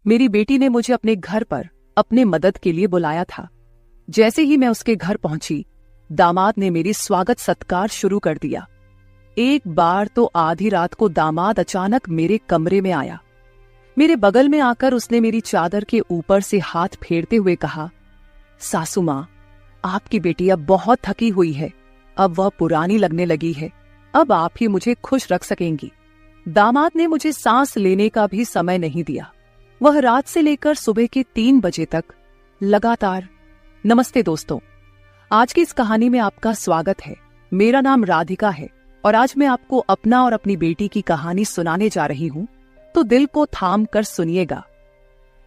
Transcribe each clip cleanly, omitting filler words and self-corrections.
मेरी बेटी ने मुझे अपने घर पर अपने मदद के लिए बुलाया था। जैसे ही मैं उसके घर पहुंची, दामाद ने मेरी स्वागत सत्कार शुरू कर दिया। एक बार तो आधी रात को दामाद अचानक मेरे कमरे में आया। मेरे बगल में आकर उसने मेरी चादर के ऊपर से हाथ फेरते हुए कहा, सासू माँ, आपकी बेटी अब बहुत थकी हुई है, अब वह पुरानी लगने लगी है, अब आप ही मुझे खुश रख सकेंगी। दामाद ने मुझे सांस लेने का भी समय नहीं दिया। वह रात से लेकर सुबह के 3 बजे तक लगातार। नमस्ते दोस्तों, आज की इस कहानी में आपका स्वागत है। मेरा नाम राधिका है और आज मैं आपको अपना और अपनी बेटी की कहानी सुनाने जा रही हूँ, तो दिल को थाम कर सुनिएगा।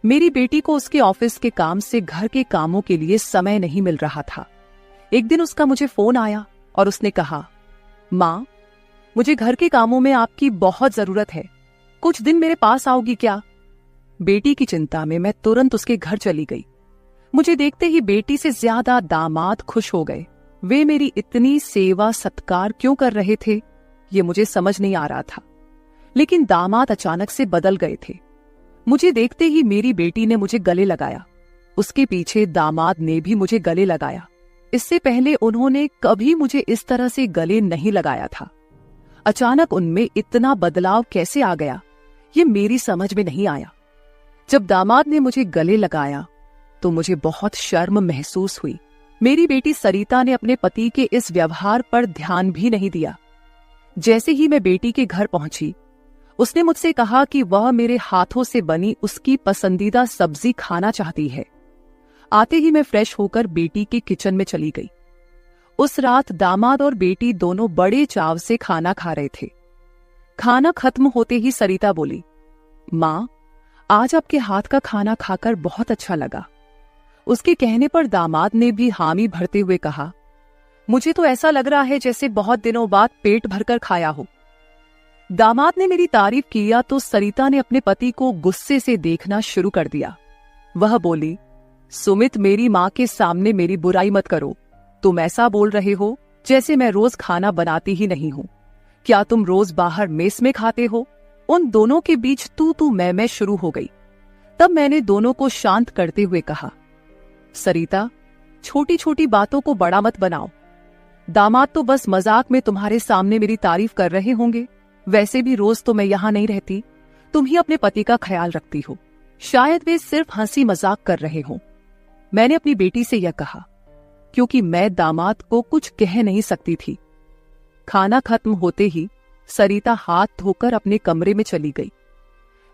मेरी बेटी को उसके ऑफिस के काम से घर के कामों के लिए समय नहीं मिल रहा था। एक दिन उसका मुझे फोन आया और उसने कहा, माँ, मुझे घर के कामों में आपकी बहुत जरूरत है, कुछ दिन मेरे पास आओगी क्या? बेटी की चिंता में मैं तुरंत उसके घर चली गई। मुझे देखते ही बेटी से ज्यादा दामाद खुश हो गए। वे मेरी इतनी सेवा सत्कार क्यों कर रहे थे, ये मुझे समझ नहीं आ रहा था। लेकिन दामाद अचानक से बदल गए थे। मुझे देखते ही मेरी बेटी ने मुझे गले लगाया। उसके पीछे दामाद ने भी मुझे गले लगाया। इससे पहले उन्होंने कभी मुझे इस तरह से गले नहीं लगाया था। अचानक उनमें इतना बदलाव कैसे आ गया, ये मेरी समझ में नहीं आया। जब दामाद ने मुझे गले लगाया तो मुझे बहुत शर्म महसूस हुई। मेरी बेटी सरिता ने अपने पति के इस व्यवहार पर ध्यान भी नहीं दिया। जैसे ही मैं बेटी के घर पहुंची, उसने मुझसे कहा कि वह मेरे हाथों से बनी उसकी पसंदीदा सब्जी खाना चाहती है। आते ही मैं फ्रेश होकर बेटी के किचन में चली गई। उस रात दामाद और बेटी दोनों बड़े चाव से खाना खा रहे थे। खाना खत्म होते ही सरिता बोली, माँ, आज आपके हाथ का खाना खाकर बहुत अच्छा लगा। उसके कहने पर दामाद ने भी हामी भरते हुए कहा, मुझे तो ऐसा लग रहा है जैसे बहुत दिनों बाद पेट भरकर खाया हो। दामाद ने मेरी तारीफ किया तो सरिता ने अपने पति को गुस्से से देखना शुरू कर दिया। वह बोली, सुमित, मेरी माँ के सामने मेरी बुराई मत करो। तुम ऐसा बोल रहे हो जैसे मैं रोज खाना बनाती ही नहीं हूँ। क्या तुम रोज बाहर मेस में खाते हो? उन दोनों के बीच तू मैं शुरू हो गई। तब मैंने दोनों को शांत करते हुए कहा, सरिता, छोटी छोटी बातों को बड़ा मत बनाओ। दामाद तो बस मजाक में तुम्हारे सामने मेरी तारीफ कर रहे होंगे। वैसे भी रोज तो मैं यहाँ नहीं रहती, तुम ही अपने पति का ख्याल रखती हो। शायद वे सिर्फ हंसी मजाक कर रहे हो। मैंने अपनी बेटी से यह कहा क्योंकि मैं दामाद को कुछ कह नहीं सकती थी। खाना खत्म होते ही सरिता हाथ धोकर अपने कमरे में चली गई।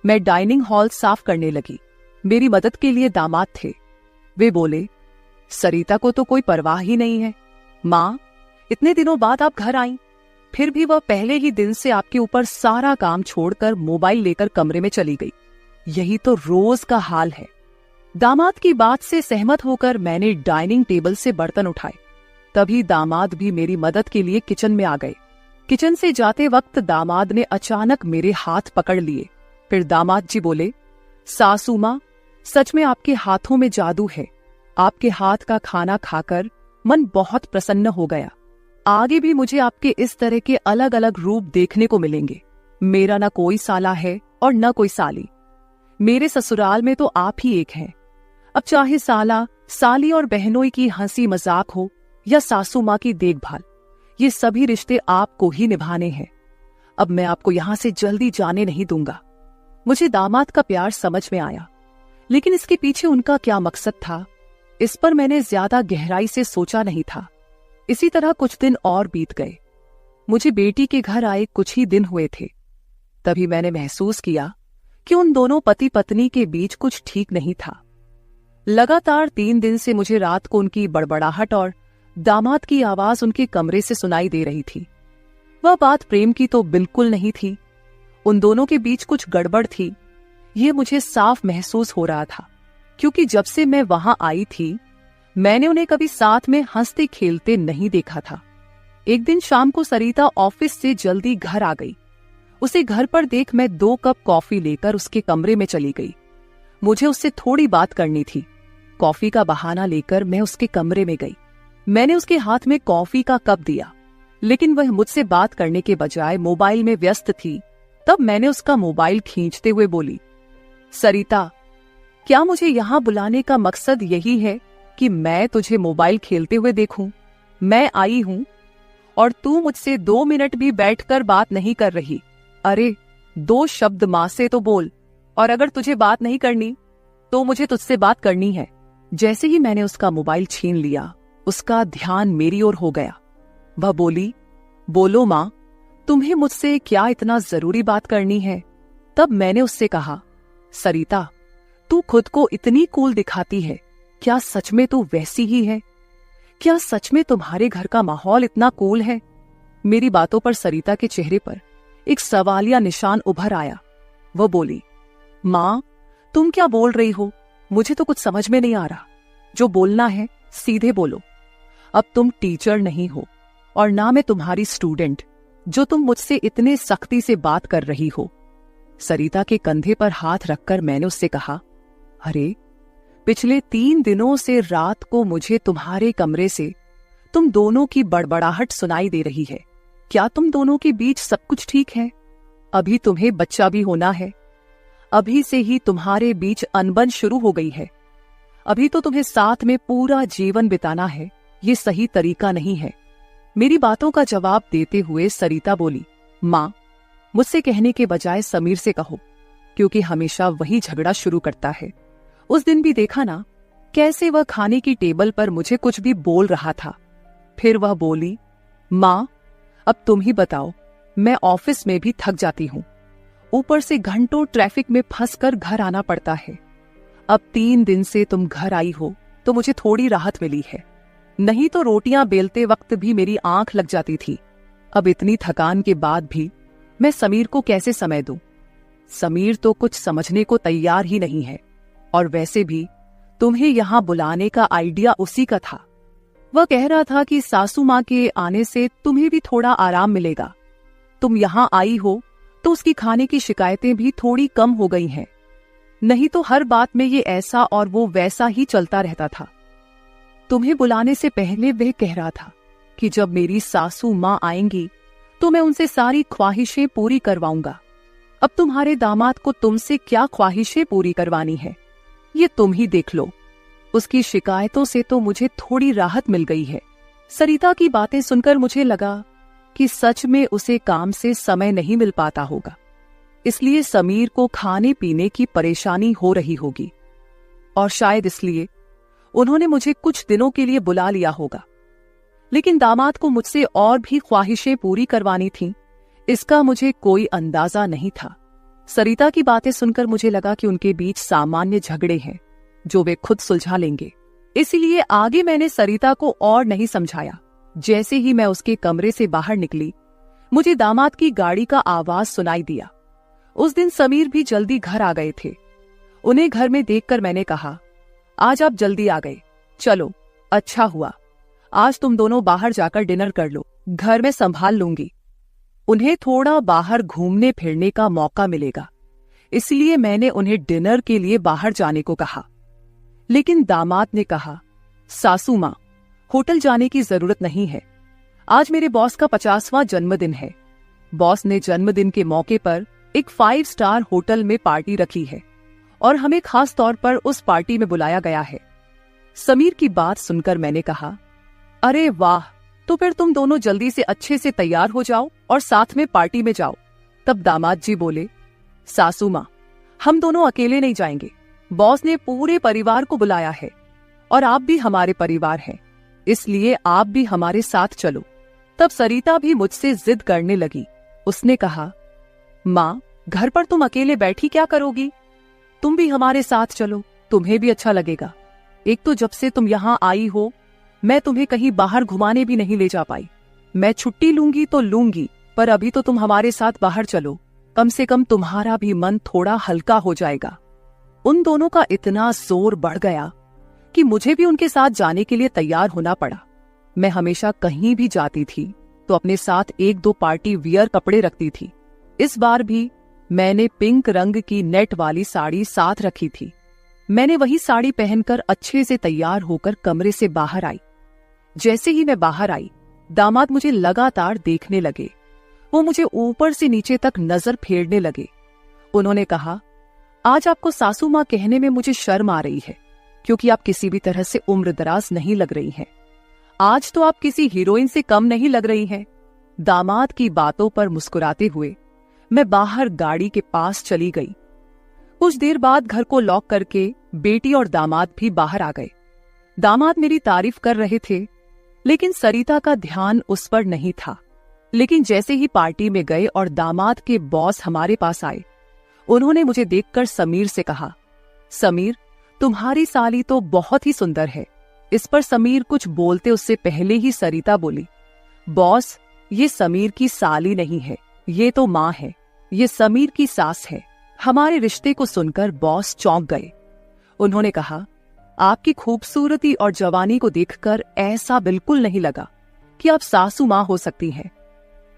मैं डाइनिंग हॉल साफ करने लगी। मेरी मदद के लिए दामाद थे। वे बोले, सरिता को तो कोई परवाह ही नहीं है। माँ, इतने दिनों बाद आप घर आईं, फिर भी वह पहले ही दिन से आपके ऊपर सारा काम छोड़कर मोबाइल लेकर कमरे में चली गई। यही तो रोज का हाल है। दामाद की बात से सहमत होकर मैंने डाइनिंग टेबल से बर्तन उठाए। तभी दामाद भी मेरी मदद के लिए किचन में आ गए। किचन से जाते वक्त दामाद ने अचानक मेरे हाथ पकड़ लिए। फिर दामाद जी बोले, सासू माँ, सच में आपके हाथों में जादू है। आपके हाथ का खाना खाकर मन बहुत प्रसन्न हो गया। आगे भी मुझे आपके इस तरह के अलग अलग रूप देखने को मिलेंगे। मेरा न कोई साला है और न कोई साली। मेरे ससुराल में तो आप ही एक हैं। अब चाहे साला, साली और बहनोई की हंसी मजाक हो या सासू माँ की देखभाल, ये सभी रिश्ते आपको ही निभाने हैं। अब मैं आपको यहां से जल्दी जाने नहीं दूंगा। मुझे दामाद का प्यार समझ में आया, लेकिन इसके पीछे उनका क्या मकसद था, इस पर मैंने ज्यादा गहराई से सोचा नहीं था। इसी तरह कुछ दिन और बीत गए। मुझे बेटी के घर आए कुछ ही दिन हुए थे। तभी मैंने महसूस किया कि उन दोनों पति पत्नी के बीच कुछ ठीक नहीं था। लगातार 3 दिन से मुझे रात को उनकी बड़बड़ाहट और दामाद की आवाज उनके कमरे से सुनाई दे रही थी। वह बात प्रेम की तो बिल्कुल नहीं थी। उन दोनों के बीच कुछ गड़बड़ थी, ये मुझे साफ महसूस हो रहा था, क्योंकि जब से मैं वहां आई थी मैंने उन्हें कभी साथ में हंसते खेलते नहीं देखा था। एक दिन शाम को सरिता ऑफिस से जल्दी घर आ गई। उसे घर पर देख मैं 2 कप कॉफी लेकर उसके कमरे में चली गई। मुझे उससे थोड़ी बात करनी थी। कॉफी का बहाना लेकर मैं उसके कमरे में गई। मैंने उसके हाथ में कॉफी का कप दिया, लेकिन वह मुझसे बात करने के बजाय मोबाइल में व्यस्त थी। तब मैंने उसका मोबाइल खींचते हुए बोली, सरिता, क्या मुझे यहाँ बुलाने का मकसद यही है कि मैं तुझे मोबाइल खेलते हुए देखूं? मैं आई हूं और तू मुझसे 2 मिनट भी बैठकर बात नहीं कर रही। अरे 2 शब्द मां से तो बोल, और अगर तुझे बात नहीं करनी तो मुझे तुझसे बात करनी है। जैसे ही मैंने उसका मोबाइल छीन लिया, उसका ध्यान मेरी ओर हो गया। वह बोली, बोलो मां, तुम्हें मुझसे क्या इतना जरूरी बात करनी है? तब मैंने उससे कहा, सरिता, तू खुद को इतनी कूल दिखाती है, क्या सच में तू वैसी ही है? क्या सच में तुम्हारे घर का माहौल इतना कूल है? मेरी बातों पर सरिता के चेहरे पर एक सवालिया निशान उभर आया। वह बोली, मां, तुम क्या बोल रही हो? मुझे तो कुछ समझ में नहीं आ रहा। जो बोलना है सीधे बोलो। अब तुम टीचर नहीं हो और ना मैं तुम्हारी स्टूडेंट, जो तुम मुझसे इतने सख्ती से बात कर रही हो। सरिता के कंधे पर हाथ रखकर मैंने उससे कहा, अरे पिछले 3 दिनों से रात को मुझे तुम्हारे कमरे से तुम दोनों की बड़बड़ाहट सुनाई दे रही है। क्या तुम दोनों के बीच सब कुछ ठीक है? अभी तुम्हें बच्चा भी होना है। अभी से ही तुम्हारे बीच अनबन शुरू हो गई है। अभी तो तुम्हें साथ में पूरा जीवन बिताना है। ये सही तरीका नहीं है। मेरी बातों का जवाब देते हुए सरिता बोली, मां, मुझसे कहने के बजाय समीर से कहो, क्योंकि हमेशा वही झगड़ा शुरू करता है। उस दिन भी देखा ना, कैसे वह खाने की टेबल पर मुझे कुछ भी बोल रहा था। फिर वह बोली, मां, अब तुम ही बताओ, मैं ऑफिस में भी थक जाती हूं। ऊपर से घंटों ट्रैफिक में फंसकर घर आना पड़ता है। अब 3 दिन से तुम घर आई हो तो मुझे थोड़ी राहत मिली है, नहीं तो रोटियां बेलते वक्त भी मेरी आंख लग जाती थी। अब इतनी थकान के बाद भी मैं समीर को कैसे समय दूं? समीर तो कुछ समझने को तैयार ही नहीं है। और वैसे भी तुम्हें यहां बुलाने का आइडिया उसी का था। वह कह रहा था कि सासू मां के आने से तुम्हें भी थोड़ा आराम मिलेगा। तुम यहां आई हो तो उसकी खाने की शिकायतें भी थोड़ी कम हो गई हैं। नहीं तो हर बात में ये ऐसा और वो वैसा ही चलता रहता था। तुम्हें बुलाने से पहले वह कह रहा था कि जब मेरी सासू मां आएंगी तो मैं उनसे सारी ख्वाहिशें पूरी करवाऊंगा। अब तुम्हारे दामाद को तुमसे क्या ख्वाहिशें पूरी करवानी है, ये तुम ही देख लो। उसकी शिकायतों से तो मुझे थोड़ी राहत मिल गई है। सरिता की बातें सुनकर मुझे लगा कि सच में उसे काम से समय नहीं मिल पाता होगा, इसलिए समीर को खाने पीने की परेशानी हो रही होगी, और शायद इसलिए उन्होंने मुझे कुछ दिनों के लिए बुला लिया होगा। लेकिन दामाद को मुझसे और भी ख्वाहिशें पूरी करवानी थीं, इसका मुझे कोई अंदाजा नहीं था। सरिता की बातें सुनकर मुझे लगा कि उनके बीच सामान्य झगड़े हैं जो वे खुद सुलझा लेंगे। इसीलिए आगे मैंने सरिता को और नहीं समझाया। जैसे ही मैं उसके कमरे से बाहर निकली, मुझे दामाद की गाड़ी का आवाज सुनाई दिया। उस दिन समीर भी जल्दी घर आ गए थे। उन्हें घर में देखकर मैंने कहा, आज आप जल्दी आ गए, चलो अच्छा हुआ। आज तुम दोनों बाहर जाकर डिनर कर लो, घर में संभाल लूंगी। उन्हें थोड़ा बाहर घूमने फिरने का मौका मिलेगा, इसलिए मैंने उन्हें डिनर के लिए बाहर जाने को कहा। लेकिन दामाद ने कहा, सासू मां, होटल जाने की जरूरत नहीं है। आज मेरे बॉस का 50वां जन्मदिन है। बॉस ने जन्मदिन के मौके पर एक 5 स्टार होटल में पार्टी रखी है और हमें खास तौर पर उस पार्टी में बुलाया गया है। समीर की बात सुनकर मैंने कहा, अरे वाह, तो फिर तुम दोनों जल्दी से अच्छे से तैयार हो जाओ और साथ में पार्टी में जाओ। तब दामाद जी बोले, सासू मां, हम दोनों अकेले नहीं जाएंगे। बॉस ने पूरे परिवार को बुलाया है और आप भी हमारे परिवार हैं, इसलिए आप भी हमारे साथ चलो। तब सरिता भी मुझसे जिद करने लगी। उसने कहा, मां, घर पर तुम अकेले बैठी क्या करोगी? तुम भी हमारे साथ चलो, तुम्हें भी अच्छा लगेगा। एक तो जब से तुम यहाँ आई हो, मैं तुम्हें कहीं बाहर घुमाने भी नहीं ले जा पाई। मैं छुट्टी लूंगी तो लूंगी, पर अभी तो तुम हमारे साथ बाहर चलो, कम से कम तुम्हारा भी मन थोड़ा हल्का हो जाएगा। उन दोनों का इतना जोर बढ़ गया कि मुझे भी उनके साथ जाने के लिए तैयार होना पड़ा। मैं हमेशा कहीं भी जाती थी तो अपने साथ 1-2 पार्टी वियर कपड़े रखती थी। इस बार भी मैंने पिंक रंग की नेट वाली साड़ी साथ रखी थी। मैंने वही साड़ी पहनकर अच्छे से तैयार होकर कमरे से बाहर आई। जैसे ही मैं बाहर आई, दामाद मुझे लगातार देखने लगे। वो मुझे ऊपर से नीचे तक नजर फेरने लगे। उन्होंने कहा, आज आपको सासू माँ कहने में मुझे शर्म आ रही है, क्योंकि आप किसी भी तरह से उम्रदराज नहीं लग रही हैं। आज तो आप किसी हीरोइन से कम नहीं लग रही हैं। दामाद की बातों पर मुस्कुराते हुए मैं बाहर गाड़ी के पास चली गई। कुछ देर बाद घर को लॉक करके बेटी और दामाद भी बाहर आ गए। दामाद मेरी तारीफ कर रहे थे, लेकिन सरिता का ध्यान उस पर नहीं था। लेकिन जैसे ही पार्टी में गए और दामाद के बॉस हमारे पास आए, उन्होंने मुझे देखकर समीर से कहा, समीर, तुम्हारी साली तो बहुत ही सुंदर है। इस पर समीर कुछ बोलते उससे पहले ही सरिता बोली, बॉस, ये समीर की साली नहीं है, ये तो माँ है, ये समीर की सास है। हमारे रिश्ते को सुनकर बॉस चौंक गए। उन्होंने कहा, आपकी खूबसूरती और जवानी को देखकर ऐसा बिल्कुल नहीं लगा कि आप सासू माँ हो सकती हैं।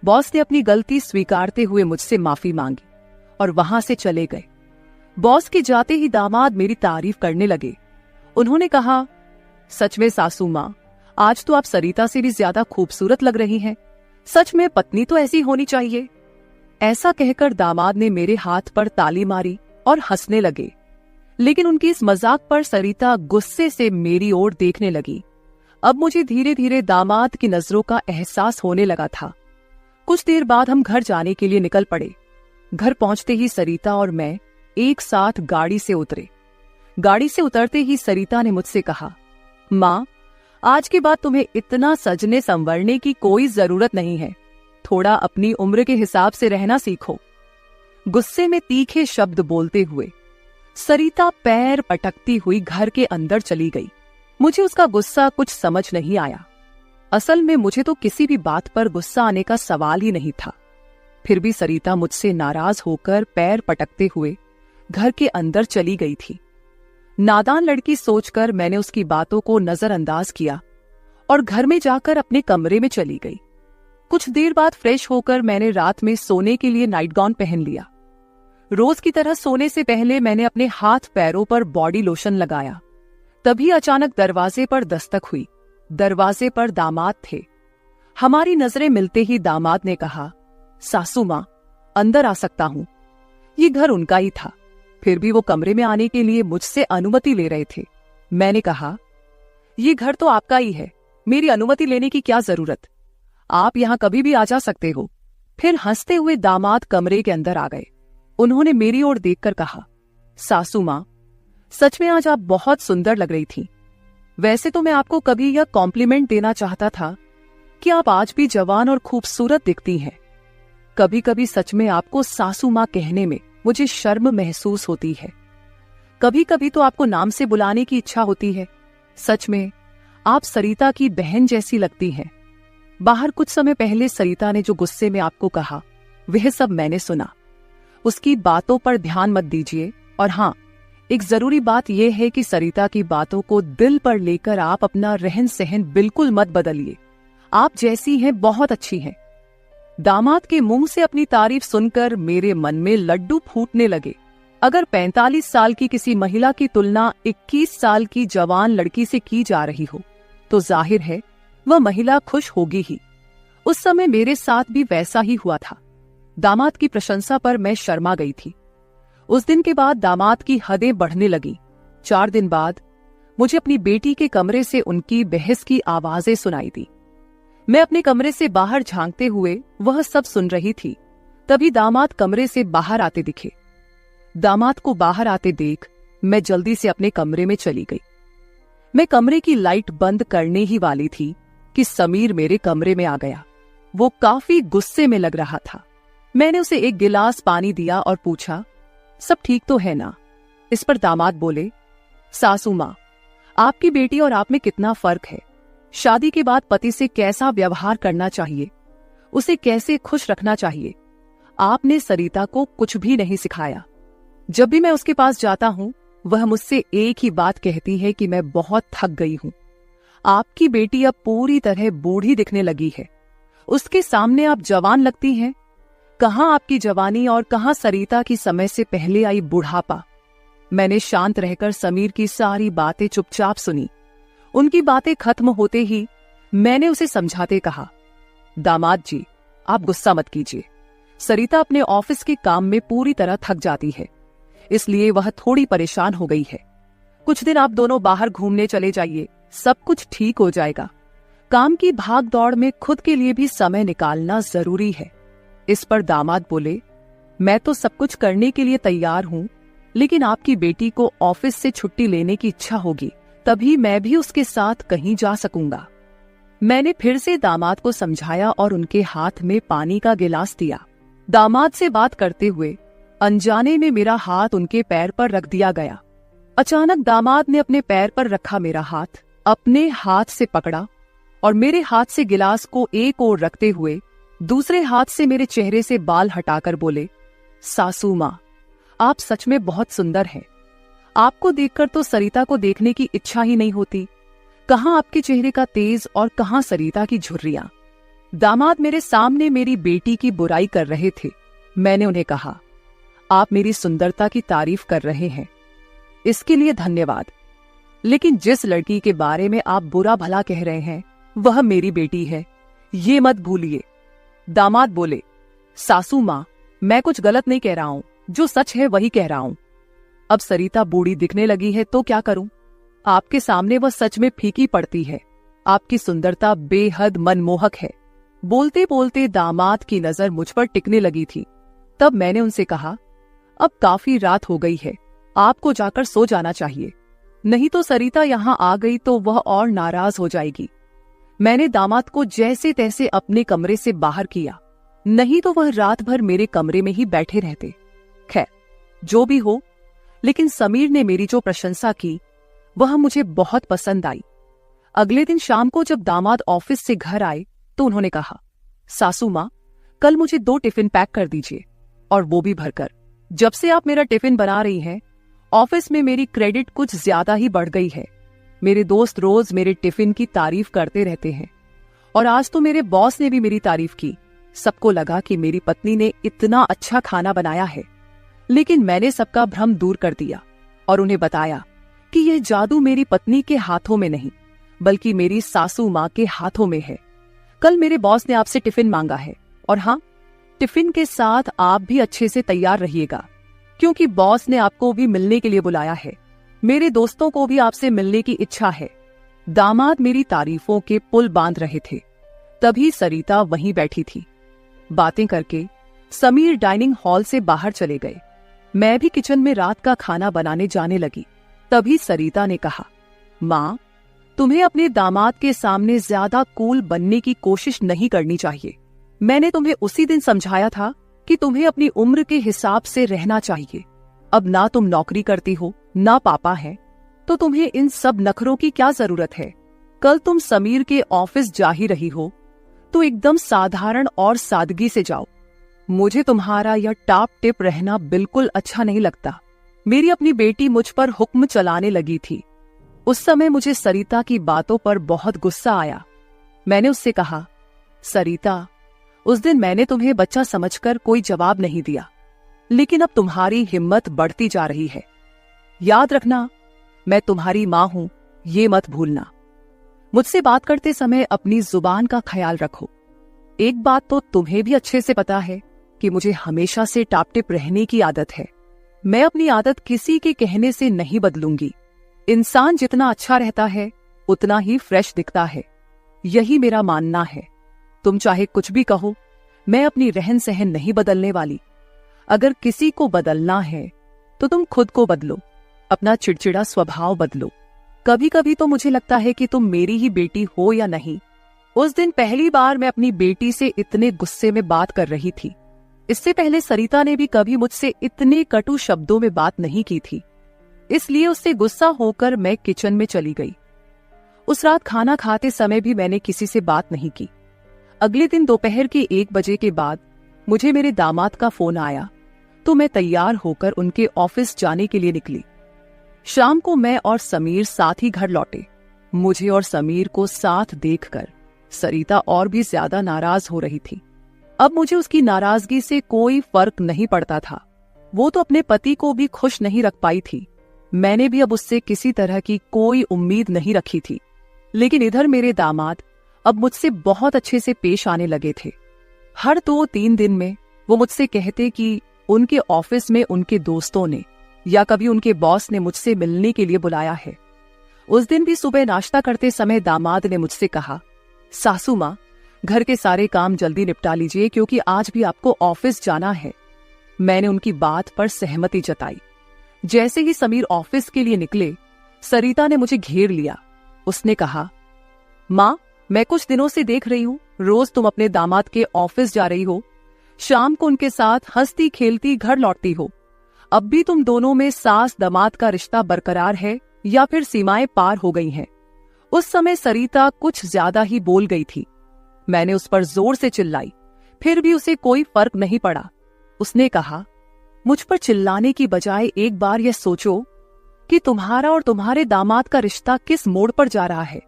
बॉस ने अपनी गलती स्वीकारते हुए मुझसे माफी मांगी और वहां से चले गए। बॉस के जाते ही दामाद मेरी तारीफ करने लगे। उन्होंने कहा, सच में सासू माँ, आज तो आप सरिता से भी ज्यादा खूबसूरत लग रही हैं। सच में पत्नी तो ऐसी होनी चाहिए। ऐसा कहकर दामाद ने मेरे हाथ पर ताली मारी और हंसने लगे। लेकिन उनकी इस मजाक पर सरिता गुस्से से मेरी ओर देखने लगी। अब मुझे धीरे धीरे दामाद की नजरों का एहसास होने लगा था। कुछ देर बाद हम घर जाने के लिए निकल पड़े। घर पहुंचते ही सरिता और मैं एक साथ गाड़ी से उतरे। गाड़ी से उतरते ही सरिता ने मुझसे कहा, माँ, आज के बाद तुम्हें इतना सजने संवरने की कोई जरूरत नहीं है। थोड़ा अपनी उम्र के हिसाब से रहना सीखो। गुस्से में तीखे शब्द बोलते हुए सरिता पैर पटकती हुई घर के अंदर चली गई। मुझे उसका गुस्सा कुछ समझ नहीं आया। असल में मुझे तो किसी भी बात पर गुस्सा आने का सवाल ही नहीं था। फिर भी सरिता मुझसे नाराज होकर पैर पटकते हुए घर के अंदर चली गई थी। नादान लड़की सोचकर मैंने उसकी बातों को नजरअंदाज किया और घर में जाकर अपने कमरे में चली गई। कुछ देर बाद फ्रेश होकर मैंने रात में सोने के लिए नाइट गाउन पहन लिया। रोज की तरह सोने से पहले मैंने अपने हाथ पैरों पर बॉडी लोशन लगाया। तभी अचानक दरवाजे पर दस्तक हुई। दरवाजे पर दामाद थे। हमारी नजरें मिलते ही दामाद ने कहा, सासू माँ, अंदर आ सकता हूं। ये घर उनका ही था, फिर भी वो कमरे में आने के लिए मुझसे अनुमति ले रहे थे। मैंने कहा, ये घर तो आपका ही है, मेरी अनुमति लेने की क्या जरूरत, आप यहां कभी भी आ जा सकते हो। फिर हंसते हुए दामाद कमरे के अंदर आ गए। उन्होंने मेरी ओर देखकर कहा, सासू माँ, सच में आज आप बहुत सुंदर लग रही थी। वैसे तो मैं आपको कभी यह कॉम्प्लीमेंट देना चाहता था कि आप आज भी जवान और खूबसूरत दिखती हैं। कभी कभी सच में आपको सासू माँ कहने में मुझे शर्म महसूस होती है। कभी कभी तो आपको नाम से बुलाने की इच्छा होती है। सच में आप सरिता की बहन जैसी लगती हैं। बाहर कुछ समय पहले सरिता ने जो गुस्से में आपको कहा, वह सब मैंने सुना। उसकी बातों पर ध्यान मत दीजिए। और हाँ, एक जरूरी बात यह है कि सरिता की बातों को दिल पर लेकर आप अपना रहन सहन बिल्कुल मत बदलिए। आप जैसी हैं बहुत अच्छी हैं। दामाद के मुंह से अपनी तारीफ सुनकर मेरे मन में लड्डू फूटने लगे। अगर 45 साल की किसी महिला की तुलना 21 साल की जवान लड़की से की जा रही हो, तो जाहिर है वह महिला खुश होगी ही। उस समय मेरे साथ भी वैसा ही हुआ था। दामाद की प्रशंसा पर मैं शर्मा गई थी। उस दिन के बाद दामाद की हदें बढ़ने लगी। 4 दिन बाद मुझे अपनी बेटी के कमरे से उनकी बहस की आवाजें सुनाई दी। मैं अपने कमरे से बाहर झांकते हुए वह सब सुन रही थी। तभी दामाद कमरे से बाहर आते दिखे। दामाद को बाहर आते देख मैं जल्दी से अपने कमरे में चली गई। मैं कमरे की लाइट बंद करने ही वाली थी कि समीर मेरे कमरे में आ गया। वो काफी गुस्से में लग रहा था। मैंने उसे एक गिलास पानी दिया और पूछा, सब ठीक तो है ना? इस पर दामाद बोले, सासू माँ, आपकी बेटी और आप में कितना फर्क है। शादी के बाद पति से कैसा व्यवहार करना चाहिए, उसे कैसे खुश रखना चाहिए, आपने सरिता को कुछ भी नहीं सिखाया। जब भी मैं उसके पास जाता हूं, वह मुझसे एक ही बात कहती है कि मैं बहुत थक गई हूं। आपकी बेटी अब पूरी तरह बूढ़ी दिखने लगी है। उसके सामने आप जवान लगती हैं। कहां आपकी जवानी और कहां सरिता की समय से पहले आई बुढ़ापा। मैंने शांत रहकर समीर की सारी बातें चुपचाप सुनी। उनकी बातें खत्म होते ही मैंने उसे समझाते कहा, दामाद जी, आप गुस्सा मत कीजिए। सरिता अपने ऑफिस के काम में पूरी तरह थक जाती है, इसलिए वह थोड़ी परेशान हो गई है। कुछ दिन आप दोनों बाहर घूमने चले जाइए, सब कुछ ठीक हो जाएगा। काम की भाग दौड़ में खुद के लिए भी समय निकालना जरूरी है। इस पर दामाद बोले, मैं तो सब कुछ करने के लिए तैयार हूँ, लेकिन आपकी बेटी को ऑफिस से छुट्टी लेने की इच्छा होगी, तभी मैं भी उसके साथ कहीं जा सकूंगा। मैंने फिर से दामाद को समझाया और उनके हाथ में पानी का गिलास दिया। दामाद से बात करते हुए अनजाने में मेरा हाथ उनके पैर पर रख दिया गया। अचानक दामाद ने अपने पैर पर रखा मेरा हाथ अपने हाथ से पकड़ा और मेरे हाथ से गिलास को एक ओर रखते हुए दूसरे हाथ से मेरे चेहरे से बाल हटाकर बोले, सासू माँ, आप सच में बहुत सुंदर हैं। आपको देखकर तो सरिता को देखने की इच्छा ही नहीं होती। कहाँ आपके चेहरे का तेज और कहाँ सरिता की झुर्रियां। दामाद मेरे सामने मेरी बेटी की बुराई कर रहे थे। मैंने उन्हें कहा, आप मेरी सुंदरता की तारीफ कर रहे हैं, इसके लिए धन्यवाद, लेकिन जिस लड़की के बारे में आप बुरा भला कह रहे हैं वह मेरी बेटी है, ये मत भूलिए। दामाद बोले, सासू माँ, मैं कुछ गलत नहीं कह रहा हूं, जो सच है वही कह रहा हूं। अब सरिता बूढ़ी दिखने लगी है तो क्या करूं? आपके सामने वह सच में फीकी पड़ती है। आपकी सुंदरता बेहद मनमोहक है। बोलते बोलते दामाद की नजर मुझ पर टिकने लगी थी। तब मैंने उनसे कहा, अब काफी रात हो गई है, आपको जाकर सो जाना चाहिए, नहीं तो सरिता यहाँ आ गई तो वह और नाराज हो जाएगी। मैंने दामाद को जैसे तैसे अपने कमरे से बाहर किया, नहीं तो वह रात भर मेरे कमरे में ही बैठे रहते। खैर, जो भी हो, लेकिन समीर ने मेरी जो प्रशंसा की वह मुझे बहुत पसंद आई। अगले दिन शाम को जब दामाद ऑफिस से घर आए तो उन्होंने कहा, सासू माँ, कल मुझे 2 टिफिन पैक कर दीजिए, और वो भी भरकर। जब से आप मेरा टिफिन बना रही हैं, ऑफिस में मेरी क्रेडिट कुछ ज्यादा ही बढ़ गई है। मेरे दोस्त रोज मेरे टिफिन की तारीफ करते रहते हैं, और आज तो मेरे बॉस ने भी मेरी तारीफ की। सबको लगा कि मेरी पत्नी ने इतना अच्छा खाना बनाया है, लेकिन मैंने सबका भ्रम दूर कर दिया और उन्हें बताया कि यह जादू मेरी पत्नी के हाथों में नहीं, बल्कि मेरी सासू माँ के हाथों में है। कल मेरे बॉस ने आपसे टिफिन मांगा है, और हाँ, टिफिन के साथ आप भी अच्छे से तैयार रहिएगा, क्योंकि बॉस ने आपको भी मिलने के लिए बुलाया है। मेरे दोस्तों को भी आपसे मिलने की इच्छा है। दामाद मेरी तारीफों के पुल बांध रहे थे, तभी सरिता वहीं बैठी थी। बातें करके समीर डाइनिंग हॉल से बाहर चले गए। मैं भी किचन में रात का खाना बनाने जाने लगी। तभी सरिता ने कहा, माँ, तुम्हें अपने दामाद के सामने ज्यादा कूल बनने की कोशिश नहीं करनी चाहिए। मैंने तुम्हें उसी दिन समझाया था कि तुम्हें अपनी उम्र के हिसाब से रहना चाहिए। अब ना तुम नौकरी करती हो, ना पापा है, तो तुम्हें इन सब नखरों की क्या जरूरत है? कल तुम समीर के ऑफिस जा ही रही हो, तो एकदम साधारण और सादगी से जाओ। मुझे तुम्हारा यह टाप टिप रहना बिल्कुल अच्छा नहीं लगता। मेरी अपनी बेटी मुझ पर हुक्म चलाने लगी थी। उस समय मुझे सरिता की बातों पर बहुत गुस्सा आया। मैंने उससे कहा, सरिता, उस दिन मैंने तुम्हें बच्चा समझकर कोई जवाब नहीं दिया, लेकिन अब तुम्हारी हिम्मत बढ़ती जा रही है। याद रखना, मैं तुम्हारी माँ हूं, ये मत भूलना। मुझसे बात करते समय अपनी जुबान का ख्याल रखो। एक बात तो तुम्हें भी अच्छे से पता है कि मुझे हमेशा से टापटिप रहने की आदत है। मैं अपनी आदत किसी के कहने से नहीं बदलूंगी। इंसान जितना अच्छा रहता है उतना ही फ्रेश दिखता है, यही मेरा मानना है। तुम चाहे कुछ भी कहो, मैं अपनी रहन सहन नहीं बदलने वाली। अगर किसी को बदलना है तो तुम खुद को बदलो, अपना चिड़चिड़ा स्वभाव बदलो। कभी कभी तो मुझे लगता है कि तुम मेरी ही बेटी हो या नहीं। उस दिन पहली बार मैं अपनी बेटी से इतने गुस्से में बात कर रही थी। इससे पहले सरिता ने भी कभी मुझसे इतने कटु शब्दों में बात नहीं की थी। इसलिए उससे गुस्सा होकर मैं किचन में चली गई। उस रात खाना खाते समय भी मैंने किसी से बात नहीं की। अगले दिन दोपहर के 1 बजे के बाद मुझे मेरे दामाद का फोन आया, तो मैं तैयार होकर उनके ऑफिस जाने के लिए निकली। शाम को मैं और समीर साथ ही घर लौटे। मुझे और समीर को साथ देखकर सरिता और भी ज्यादा नाराज हो रही थी। अब मुझे उसकी नाराजगी से कोई फर्क नहीं पड़ता था। वो तो अपने पति को भी खुश नहीं रख पाई थी। मैंने भी अब उससे किसी तरह की कोई उम्मीद नहीं रखी थी। लेकिन इधर मेरे दामाद अब मुझसे बहुत अच्छे से पेश आने लगे थे। हर 2-3 दिन में वो मुझसे कहते कि उनके ऑफिस में उनके दोस्तों ने या कभी उनके बॉस ने मुझसे मिलने के लिए बुलाया है। उस दिन भी सुबह नाश्ता करते समय दामाद ने मुझसे कहा, सासू माँ, घर के सारे काम जल्दी निपटा लीजिए क्योंकि आज भी आपको ऑफिस जाना है। मैंने उनकी बात पर सहमति जताई। जैसे ही समीर ऑफिस के लिए निकले, सरिता ने मुझे घेर लिया। उसने कहा, माँ, मैं कुछ दिनों से देख रही हूँ, रोज तुम अपने दामाद के ऑफिस जा रही हो, शाम को उनके साथ हंसती खेलती घर लौटती हो। अब भी तुम दोनों में सास दामाद का रिश्ता बरकरार है या फिर सीमाएं पार हो गई हैं? उस समय सरिता कुछ ज्यादा ही बोल गई थी। मैंने उस पर जोर से चिल्लाई, फिर भी उसे कोई फर्क नहीं पड़ा। उसने कहा, मुझ पर चिल्लाने की बजाय एक बार यह सोचो कि तुम्हारा और तुम्हारे दामाद का रिश्ता किस मोड़ पर जा रहा है।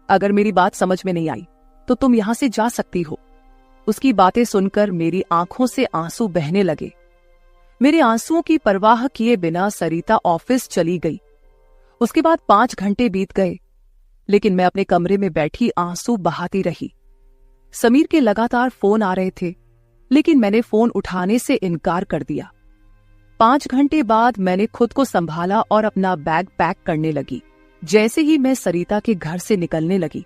अगर मेरी बात समझ में नहीं आई तो तुम यहां से जा सकती हो। उसकी बातें सुनकर मेरी आंखों से आंसू बहने लगे। मेरे आंसुओं की परवाह किए बिना सरिता ऑफिस चली गई। उसके बाद 5 घंटे बीत गए, लेकिन मैं अपने कमरे में बैठी आंसू बहाती रही। समीर के लगातार फोन आ रहे थे, लेकिन मैंने फोन उठाने से इनकार कर दिया। 5 घंटे बाद मैंने खुद को संभाला और अपना बैग पैक करने लगी। जैसे ही मैं सरिता के घर से निकलने लगी,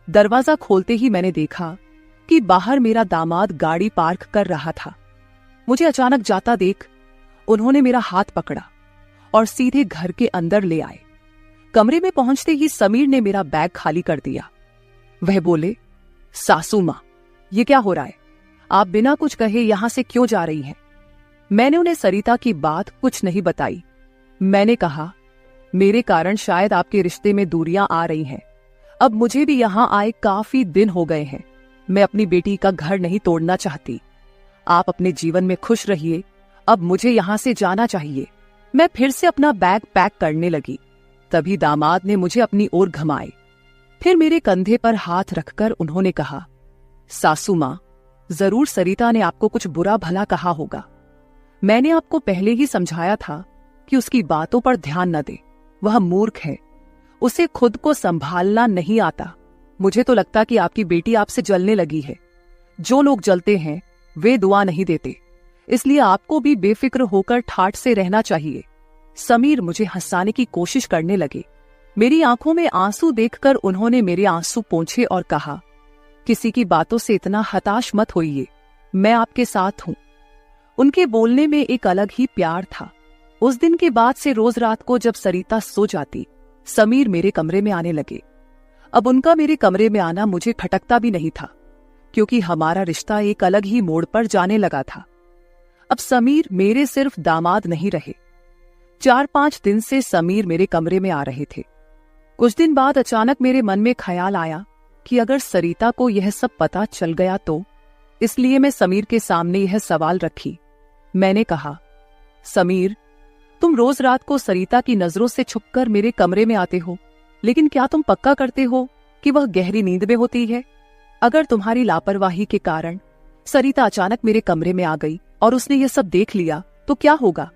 दरवाजा खोलते ही मैंने देखा कि बाहर मेरा दामाद गाड़ी पार्क कर रहा था। मुझे अचानक जाता देख उन्होंने मेरा हाथ पकड़ा और सीधे घर के अंदर ले आए। कमरे में पहुंचते ही समीर ने मेरा बैग खाली कर दिया। वह बोले, सासू मां, ये क्या हो रहा है? आप बिना कुछ कहे यहां से क्यों जा रही हैं? मैंने उन्हें सरिता की बात कुछ नहीं बताई। मैंने कहा, मेरे कारण शायद आपके रिश्ते में दूरियां आ रही हैं। अब मुझे भी यहां आए काफी दिन हो गए हैं। मैं अपनी बेटी का घर नहीं तोड़ना चाहती। आप अपने जीवन में खुश रहिए, अब मुझे यहां से जाना चाहिए। मैं फिर से अपना बैग पैक करने लगी। तभी दामाद ने मुझे अपनी ओर घुमाए। फिर मेरे कंधे पर हाथ रखकर उन्होंने कहा, सासू मां, जरूर सरिता ने आपको कुछ बुरा भला कहा होगा। मैंने आपको पहले ही समझाया था कि उसकी बातों पर ध्यान न दे। वह मूर्ख है, उसे खुद को संभालना नहीं आता। मुझे तो लगता कि आपकी बेटी आपसे जलने लगी है। जो लोग जलते हैं वे दुआ नहीं देते, इसलिए आपको भी बेफिक्र होकर ठाठ से रहना चाहिए। समीर मुझे हंसाने की कोशिश करने लगे। मेरी आंखों में आंसू देखकर उन्होंने मेरे आंसू पोंछे और कहा, किसी की बातों से इतना हताश मत होइए, मैं आपके साथ हूं। उनके बोलने में एक अलग ही प्यार था। उस दिन के बाद से रोज रात को जब सरिता सो जाती, समीर मेरे कमरे में आने लगे। अब उनका मेरे कमरे में आना मुझे खटकता भी नहीं था, क्योंकि हमारा रिश्ता एक अलग ही मोड़ पर जाने लगा था। अब समीर मेरे सिर्फ दामाद नहीं रहे। 4-5 दिन से समीर मेरे कमरे में आ रहे थे। कुछ दिन बाद अचानक मेरे मन में ख्याल आया कि अगर सरिता को यह सब पता चल गया तो, इसलिए मैं समीर के सामने यह सवाल रखी। मैंने कहा, समीर, तुम रोज रात को सरिता की नजरों से छुपकर मेरे कमरे में आते हो, लेकिन क्या तुम पक्का करते हो कि वह गहरी नींद में होती है? अगर तुम्हारी लापरवाही के कारण सरिता अचानक मेरे कमरे में आ गई और उसने यह सब देख लिया तो क्या होगा?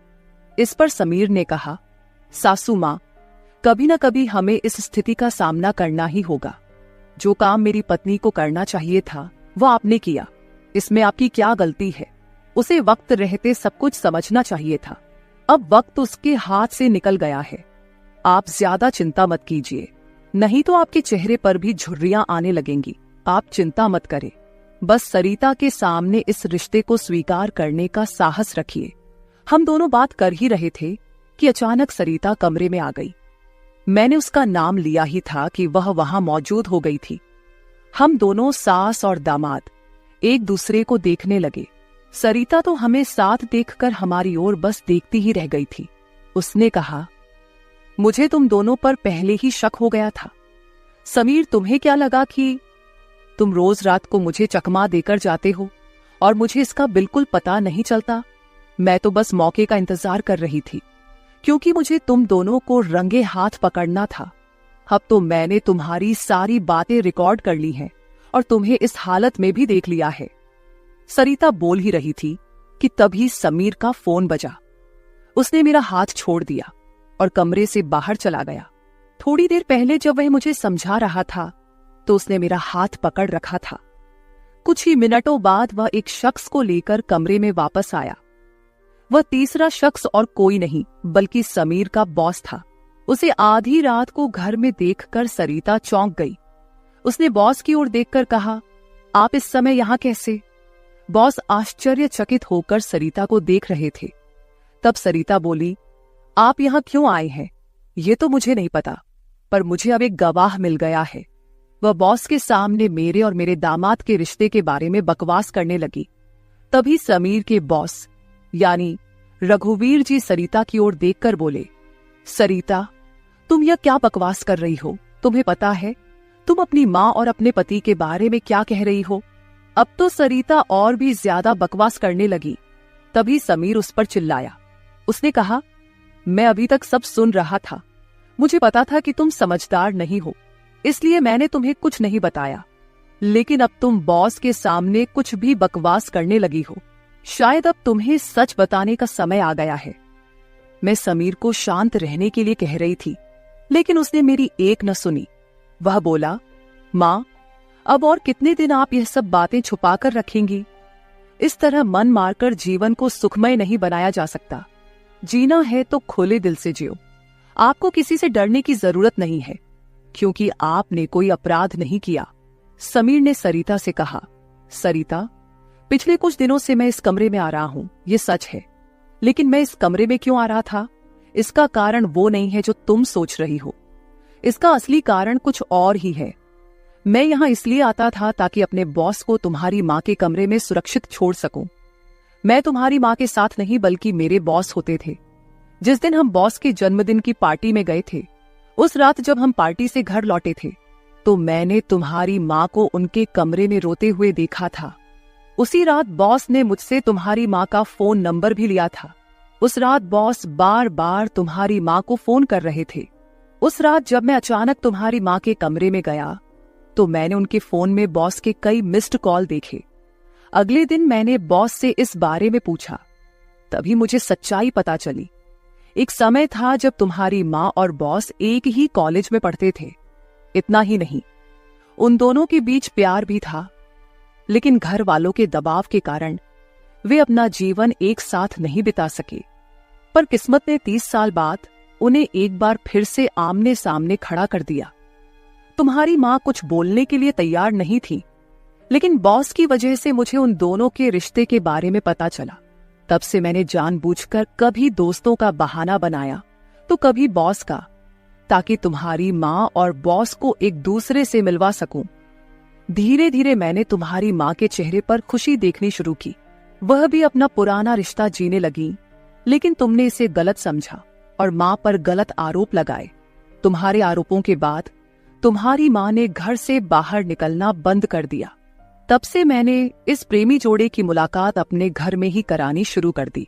इस पर समीर ने कहा, सासू मां, कभी न कभी हमें इस स्थिति का सामना करना ही होगा। जो काम मेरी पत्नी को करना चाहिए था वह आपने किया, इसमें आपकी क्या गलती है? उसे वक्त रहते सब कुछ समझना चाहिए था। अब वक्त उसके हाथ से निकल गया है। आप ज्यादा चिंता मत कीजिए, नहीं तो आपके चेहरे पर भी झुर्रियां आने लगेंगी। आप चिंता मत करें, बस सरिता के सामने इस रिश्ते को स्वीकार करने का साहस रखिए। हम दोनों बात कर ही रहे थे कि अचानक सरिता कमरे में आ गई। मैंने उसका नाम लिया ही था कि वह वहां मौजूद हो गई थी। हम दोनों सास और दामाद एक दूसरे को देखने लगे। सरिता तो हमें साथ देखकर हमारी ओर बस देखती ही रह गई थी। उसने कहा, मुझे तुम दोनों पर पहले ही शक हो गया था। समीर, तुम्हें क्या लगा कि तुम रोज रात को मुझे चकमा देकर जाते हो और मुझे इसका बिल्कुल पता नहीं चलता? मैं तो बस मौके का इंतजार कर रही थी, क्योंकि मुझे तुम दोनों को रंगे हाथ पकड़ना था। अब तो मैंने तुम्हारी सारी बातें रिकॉर्ड कर ली हैं और तुम्हें इस हालत में भी देख लिया है। सरिता बोल ही रही थी कि तभी समीर का फोन बजा। उसने मेरा हाथ छोड़ दिया और कमरे से बाहर चला गया। थोड़ी देर पहले जब वह मुझे समझा रहा था तो उसने मेरा हाथ पकड़ रखा था। कुछ ही मिनटों बाद वह एक शख्स को लेकर कमरे में वापस आया। वह तीसरा शख्स और कोई नहीं बल्कि समीर का बॉस था। उसे आधी रात को घर में देखकर सरिता चौंक गई। उसने बॉस की ओर देखकर कहा, आप इस समय यहां कैसे? बॉस आश्चर्यचकित होकर सरिता को देख रहे थे। तब सरिता बोली, आप यहां क्यों आए हैं ये तो मुझे नहीं पता, पर मुझे अब एक गवाह मिल गया है। वह बॉस के सामने मेरे और मेरे दामाद के रिश्ते के बारे में बकवास करने लगी। तभी समीर के बॉस यानी रघुवीर जी सरिता की ओर देखकर बोले, सरिता, तुम यह क्या बकवास कर रही हो? तुम्हें पता है तुम अपनी माँ और अपने पति के बारे में क्या कह रही हो? अब तो सरिता और भी ज्यादा बकवास करने लगी। तभी समीर उस पर चिल्लाया। उसने कहा, मैं अभी तक सब सुन रहा था। मुझे पता था कि तुम समझदार नहीं हो, इसलिए मैंने तुम्हें कुछ नहीं बताया, लेकिन अब तुम बॉस के सामने कुछ भी बकवास करने लगी हो। शायद अब तुम्हें सच बताने का समय आ गया है। मैं समीर को शांत रहने के लिए कह रही थी, लेकिन उसने मेरी एक न सुनी। वह बोला, माँ, अब और कितने दिन आप यह सब बातें छुपाकर रखेंगी? इस तरह मन मारकर जीवन को सुखमय नहीं बनाया जा सकता। जीना है तो खुले दिल से जियो। आपको किसी से डरने की जरूरत नहीं है, क्योंकि आपने कोई अपराध नहीं किया। समीर ने सरिता से कहा, सरिता, पिछले कुछ दिनों से मैं इस कमरे में आ रहा हूं, ये सच है, लेकिन मैं इस कमरे में क्यों आ रहा था, इसका कारण वो नहीं है जो तुम सोच रही हो। इसका असली कारण कुछ और ही है। मैं यहां इसलिए आता था ताकि अपने बॉस को तुम्हारी माँ के कमरे में सुरक्षित छोड़ सकूं। मैं तुम्हारी माँ के साथ नहीं बल्कि मेरे बॉस होते थे। जिस दिन हम बॉस के जन्मदिन की पार्टी में गए थे, उस रात जब हम पार्टी से घर लौटे थे, तो मैंने तुम्हारी माँ को उनके कमरे में रोते हुए देखा था। उसी रात बॉस ने मुझसे तुम्हारी माँ का फोन नंबर भी लिया था। उस रात बॉस बार बार तुम्हारी माँ को फोन कर रहे थे। उस रात जब मैं अचानक तुम्हारी माँ के कमरे में गया, तो मैंने उनके फोन में बॉस के कई मिस्ड कॉल देखे। अगले दिन मैंने बॉस से इस बारे में पूछा, तभी मुझे सच्चाई पता चली। एक समय था जब तुम्हारी माँ और बॉस एक ही कॉलेज में पढ़ते थे। इतना ही नहीं, उन दोनों के बीच प्यार भी था, लेकिन घर वालों के दबाव के कारण वे अपना जीवन एक साथ नहीं बिता सके। पर किस्मत ने 30 साल बाद उन्हें एक बार फिर से आमने सामने खड़ा कर दिया। तुम्हारी माँ कुछ बोलने के लिए तैयार नहीं थी, लेकिन बॉस की वजह से मुझे उन दोनों के रिश्ते के बारे में पता चला। तब से मैंने जानबूझकर कभी दोस्तों का बहाना बनाया तो कभी बॉस का, ताकि तुम्हारी माँ और बॉस को एक दूसरे से मिलवा सकूं। धीरे धीरे मैंने तुम्हारी माँ के चेहरे पर खुशी देखनी शुरू की। वह भी अपना पुराना रिश्ता जीने लगी, लेकिन तुमने इसे गलत समझा और माँ पर गलत आरोप लगाए। तुम्हारे आरोपों के बाद तुम्हारी माँ ने घर से बाहर निकलना बंद कर दिया। तब से मैंने इस प्रेमी जोड़े की मुलाकात अपने घर में ही करानी शुरू कर दी।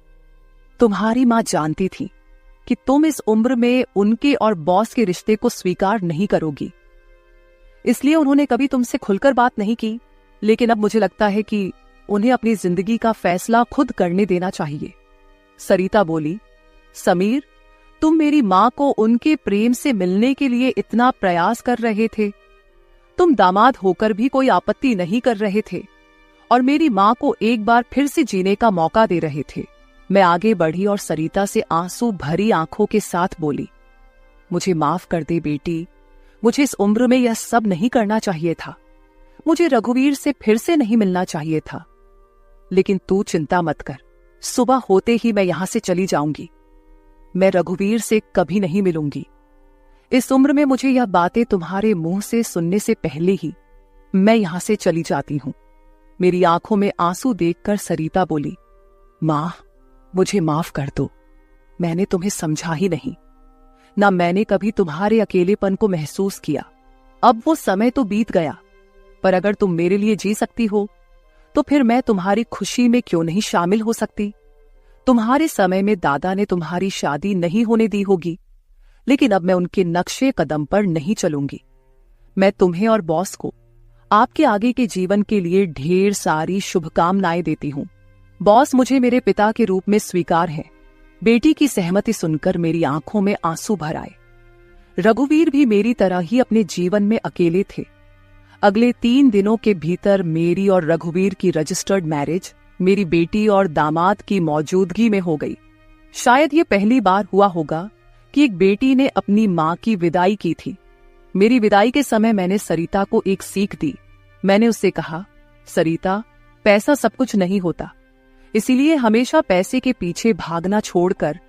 तुम्हारी माँ जानती थी कि तुम इस उम्र में उनके और बॉस के रिश्ते को स्वीकार नहीं करोगी, इसलिए उन्होंने कभी तुमसे खुलकर बात नहीं की। लेकिन अब मुझे लगता है कि उन्हें अपनी जिंदगी का फैसला खुद करने देना चाहिए। सरिता बोली, समीर, तुम मेरी माँ को उनके प्रेम से मिलने के लिए इतना प्रयास कर रहे थे। तुम दामाद होकर भी कोई आपत्ति नहीं कर रहे थे और मेरी माँ को एक बार फिर से जीने का मौका दे रहे थे। मैं आगे बढ़ी और सरिता से आंसू भरी आंखों के साथ बोली, मुझे माफ कर दे बेटी, मुझे इस उम्र में यह सब नहीं करना चाहिए था। मुझे रघुवीर से फिर से नहीं मिलना चाहिए था। लेकिन तू चिंता मत कर, सुबह होते ही मैं यहां से चली जाऊंगी। मैं रघुवीर से कभी नहीं मिलूंगी। इस उम्र में मुझे यह बातें तुम्हारे मुंह से सुनने से पहले ही मैं यहां से चली जाती हूं। मेरी आंखों में आंसू देखकर सरिता बोली, मां, मुझे माफ कर दो। मैंने तुम्हें समझा ही नहीं, ना मैंने कभी तुम्हारे अकेलेपन को महसूस किया। अब वो समय तो बीत गया, पर अगर तुम मेरे लिए जी सकती हो तो फिर मैं तुम्हारी खुशी में क्यों नहीं शामिल हो सकती। तुम्हारे समय में दादा ने तुम्हारी शादी नहीं होने दी होगी, लेकिन अब मैं उनके नक्शे कदम पर नहीं चलूंगी। मैं तुम्हें और बॉस को आपके आगे के जीवन के लिए ढेर सारी शुभकामनाएं देती हूं। बॉस मुझे मेरे पिता के रूप में स्वीकार है। बेटी की सहमति सुनकर मेरी आंखों में आंसू भर आए। रघुवीर भी मेरी तरह ही अपने जीवन में अकेले थे। अगले 3 दिनों के भीतर मेरी और रघुवीर की रजिस्टर्ड मैरिज मेरी बेटी और दामाद की मौजूदगी में हो गई। शायद ये पहली बार हुआ होगा कि एक बेटी ने अपनी मां की विदाई की थी। मेरी विदाई के समय मैंने सरिता को एक सीख दी। मैंने उससे कहा, सरिता, पैसा सब कुछ नहीं होता, इसीलिए हमेशा पैसे के पीछे भागना छोड़कर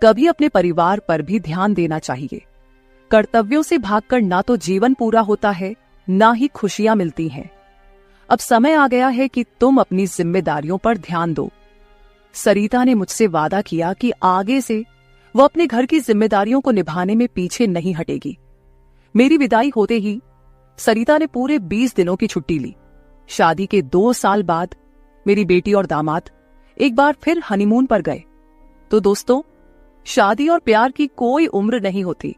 कभी अपने परिवार पर भी ध्यान देना चाहिए। कर्तव्यों से भागकर ना तो जीवन पूरा होता है, ना ही खुशियां मिलती हैं। अब समय आ गया है कि तुम अपनी जिम्मेदारियों पर ध्यान दो। सरिता ने मुझसे वादा किया कि आगे से वो अपने घर की जिम्मेदारियों को निभाने में पीछे नहीं हटेगी। मेरी विदाई होते ही सरिता ने पूरे 20 दिनों की छुट्टी ली। शादी के 2 साल बाद मेरी बेटी और दामाद एक बार फिर हनीमून पर गए। तो दोस्तों, शादी और प्यार की कोई उम्र नहीं होती।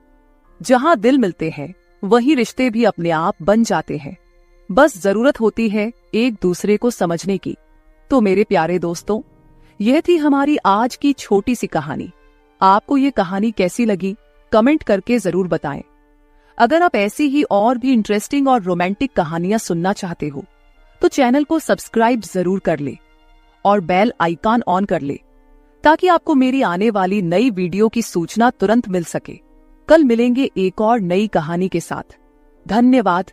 जहां दिल मिलते हैं वहीं रिश्ते भी अपने आप बन जाते हैं। बस जरूरत होती है एक दूसरे को समझने की। तो मेरे प्यारे दोस्तों, यह थी हमारी आज की छोटी सी कहानी। आपको ये कहानी कैसी लगी कमेंट करके जरूर बताएं। अगर आप ऐसी ही और भी इंटरेस्टिंग और रोमांटिक कहानियां सुनना चाहते हो तो चैनल को सब्सक्राइब जरूर कर ले और बेल आइकॉन ऑन कर ले, ताकि आपको मेरी आने वाली नई वीडियो की सूचना तुरंत मिल सके। कल मिलेंगे एक और नई कहानी के साथ। धन्यवाद।